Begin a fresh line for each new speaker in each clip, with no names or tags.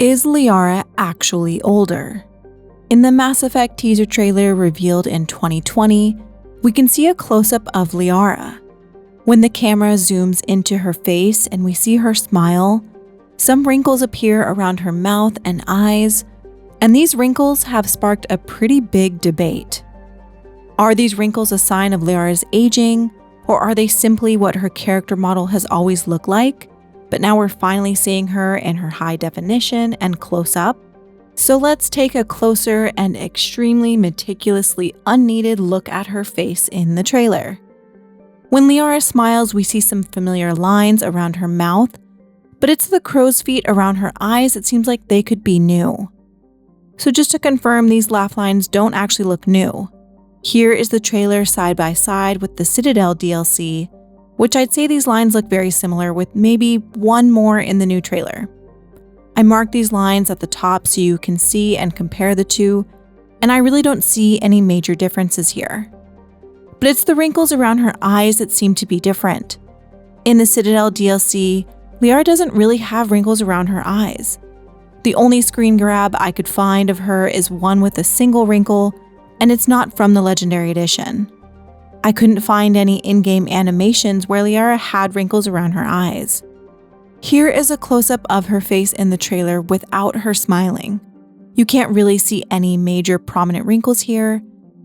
Is Liara actually older? In the Mass Effect teaser trailer revealed in 2020, we can see a close-up of Liara. When the camera zooms into her face and we see her smile, some wrinkles appear around her mouth and eyes, and these wrinkles have sparked a pretty big debate. Are these wrinkles a sign of Liara's aging, or are they simply what her character model has always looked like, but now we're finally seeing her in her high definition and close-up? So let's take a closer and extremely meticulously unneeded look at her face in the trailer. When Liara smiles, we see some familiar lines around her mouth, but it's the crow's feet around her eyes that seems like they could be new. So just to confirm, these laugh lines don't actually look new. Here is the trailer side by side with the Citadel DLC, which I'd say these lines look very similar with maybe one more in the new trailer. I marked these lines at the top so you can see and compare the two, and I really don't see any major differences here. But it's the wrinkles around her eyes that seem to be different. In the Citadel DLC, Liara doesn't really have wrinkles around her eyes. The only screen grab I could find of her is one with a single wrinkle, and it's not from the Legendary Edition. I couldn't find any in-game animations where Liara had wrinkles around her eyes. Here is a close-up of her face in the trailer without her smiling. You can't really see any major prominent wrinkles here,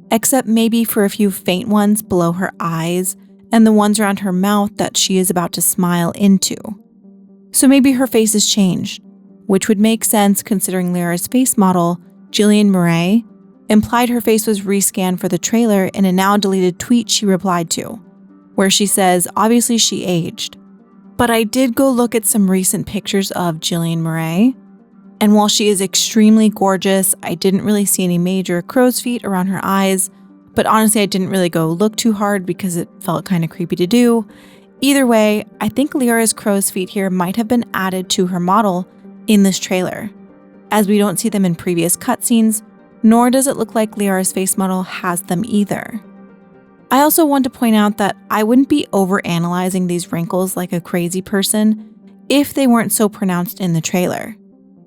except maybe for a few faint ones below her eyes and the ones around her mouth that she is about to smile into. So maybe her face has changed, which would make sense considering Liara's face model, Jillian Murray, implied her face was rescanned for the trailer in a now-deleted tweet she replied to, where she says obviously she aged. But I did go look at some recent pictures of Jillian Murray, and while she is extremely gorgeous, I didn't really see any major crow's feet around her eyes, but honestly I didn't really go look too hard because it felt kind of creepy to do. Either way, I think Liara's crow's feet here might have been added to her model in this trailer, as we don't see them in previous cutscenes, nor does it look like Liara's face model has them either. I also want to point out that I wouldn't be overanalyzing these wrinkles like a crazy person if they weren't so pronounced in the trailer.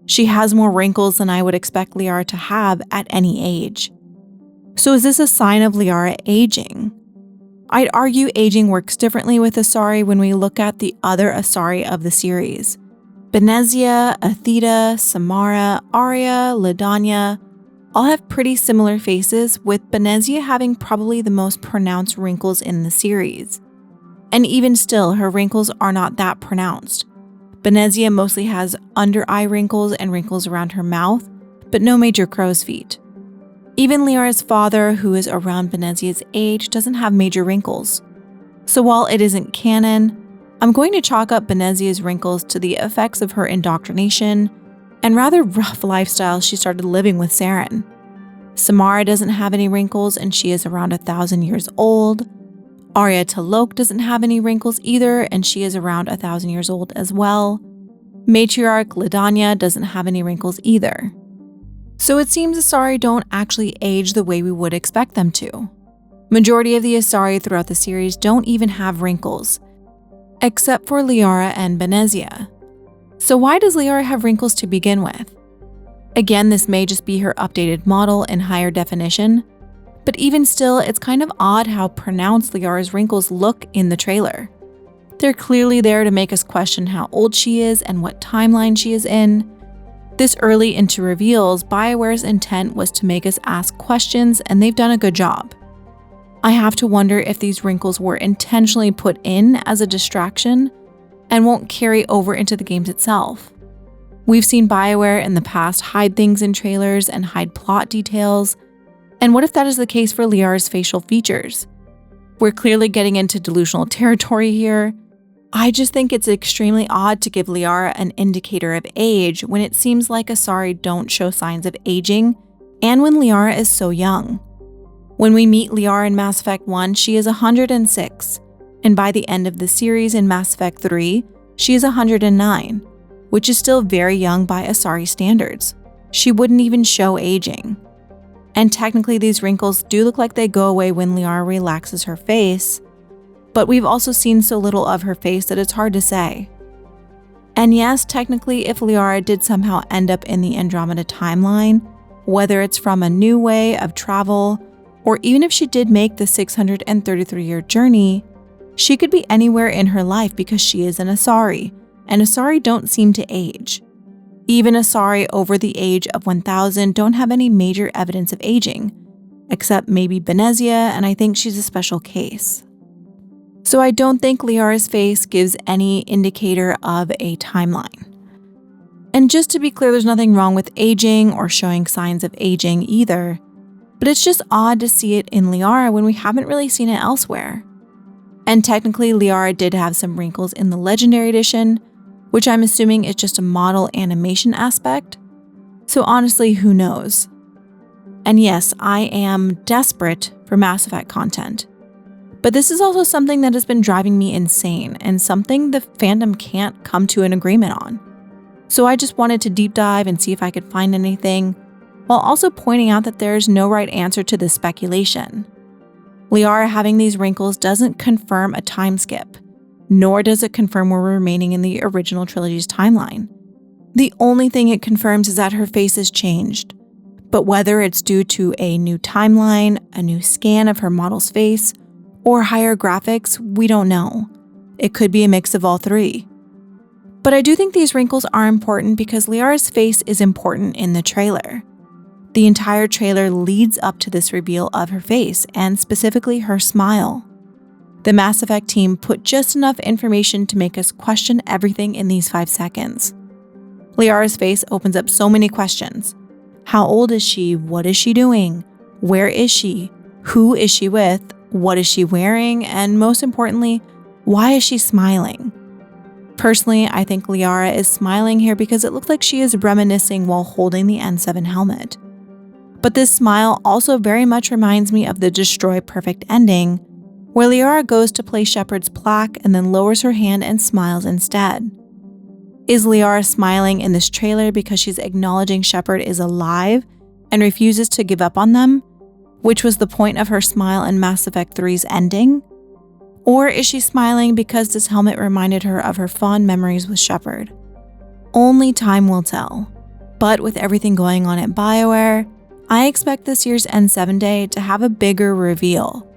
She has more wrinkles than I would expect Liara to have at any age. So is this a sign of Liara aging? I'd argue aging works differently with Asari when we look at the other Asari of the series. Benezia, Athena, Samara, Arya, Ladanya all have pretty similar faces, with Benezia having probably the most pronounced wrinkles in the series. And even still, her wrinkles are not that pronounced. Benezia mostly has under-eye wrinkles and wrinkles around her mouth, but no major crow's feet. Even Liara's father, who is around Benezia's age, doesn't have major wrinkles. So while it isn't canon, I'm going to chalk up Benezia's wrinkles to the effects of her indoctrination and rather rough lifestyle she started living with Saren. Samara doesn't have any wrinkles and she is around 1,000 years old. Arya T'Loak doesn't have any wrinkles either and she is around 1,000 years old as well. Matriarch Ladanya doesn't have any wrinkles either. So it seems Asari don't actually age the way we would expect them to. Majority of the Asari throughout the series don't even have wrinkles, except for Liara and Benezia. So why does Liara have wrinkles to begin with? Again, this may just be her updated model in higher definition, but even still, it's kind of odd how pronounced Liara's wrinkles look in the trailer. They're clearly there to make us question how old she is and what timeline she is in. This early into reveals, BioWare's intent was to make us ask questions, and they've done a good job. I have to wonder if these wrinkles were intentionally put in as a distraction and won't carry over into the games itself. We've seen BioWare in the past hide things in trailers and hide plot details, and what if that is the case for Liara's facial features? We're clearly getting into delusional territory here. I just think it's extremely odd to give Liara an indicator of age when it seems like Asari don't show signs of aging, and when Liara is so young. When we meet Liara in Mass Effect 1, she is 106, and by the end of the series in Mass Effect 3, she is 109, which is still very young by Asari standards. She wouldn't even show aging. And technically these wrinkles do look like they go away when Liara relaxes her face, but we've also seen so little of her face that it's hard to say. And yes, technically, if Liara did somehow end up in the Andromeda timeline, whether it's from a new way of travel, or even if she did make the 633-year journey, she could be anywhere in her life because she is an Asari, and Asari don't seem to age. Even Asari over the age of 1000 don't have any major evidence of aging, except maybe Benezia, and I think she's a special case. So I don't think Liara's face gives any indicator of a timeline. And just to be clear, there's nothing wrong with aging or showing signs of aging either, but it's just odd to see it in Liara when we haven't really seen it elsewhere. And technically, Liara did have some wrinkles in the Legendary Edition, which I'm assuming is just a model animation aspect. So honestly, who knows? And yes, I am desperate for Mass Effect content. But this is also something that has been driving me insane and something the fandom can't come to an agreement on. So I just wanted to deep dive and see if I could find anything, while also pointing out that there's no right answer to this speculation. Liara having these wrinkles doesn't confirm a time skip, nor does it confirm we're remaining in the original trilogy's timeline. The only thing it confirms is that her face has changed, but whether it's due to a new timeline, a new scan of her model's face, or higher graphics, we don't know. It could be a mix of all three. But I do think these wrinkles are important because Liara's face is important in the trailer. The entire trailer leads up to this reveal of her face, and specifically her smile. The Mass Effect team put just enough information to make us question everything in these 5 seconds. Liara's face opens up so many questions. How old is she? What is she doing? Where is she? Who is she with? What is she wearing? And most importantly, why is she smiling? Personally, I think Liara is smiling here because it looks like she is reminiscing while holding the N7 helmet. But this smile also very much reminds me of the Destroy Perfect ending, where Liara goes to play Shepard's plaque and then lowers her hand and smiles instead. Is Liara smiling in this trailer because she's acknowledging Shepard is alive and refuses to give up on them, which was the point of her smile in Mass Effect 3's ending? Or is she smiling because this helmet reminded her of her fond memories with Shepard? Only time will tell. But with everything going on at BioWare, I expect this year's N7 Day to have a bigger reveal.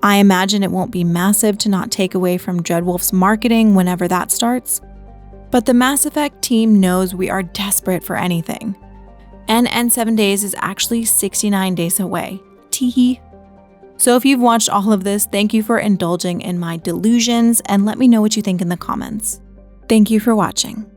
I imagine it won't be massive to not take away from Dreadwolf's marketing whenever that starts, but the Mass Effect team knows we are desperate for anything. And N7 Days is actually 69 days away. Teehee. So if you've watched all of this, thank you for indulging in my delusions and let me know what you think in the comments. Thank you for watching.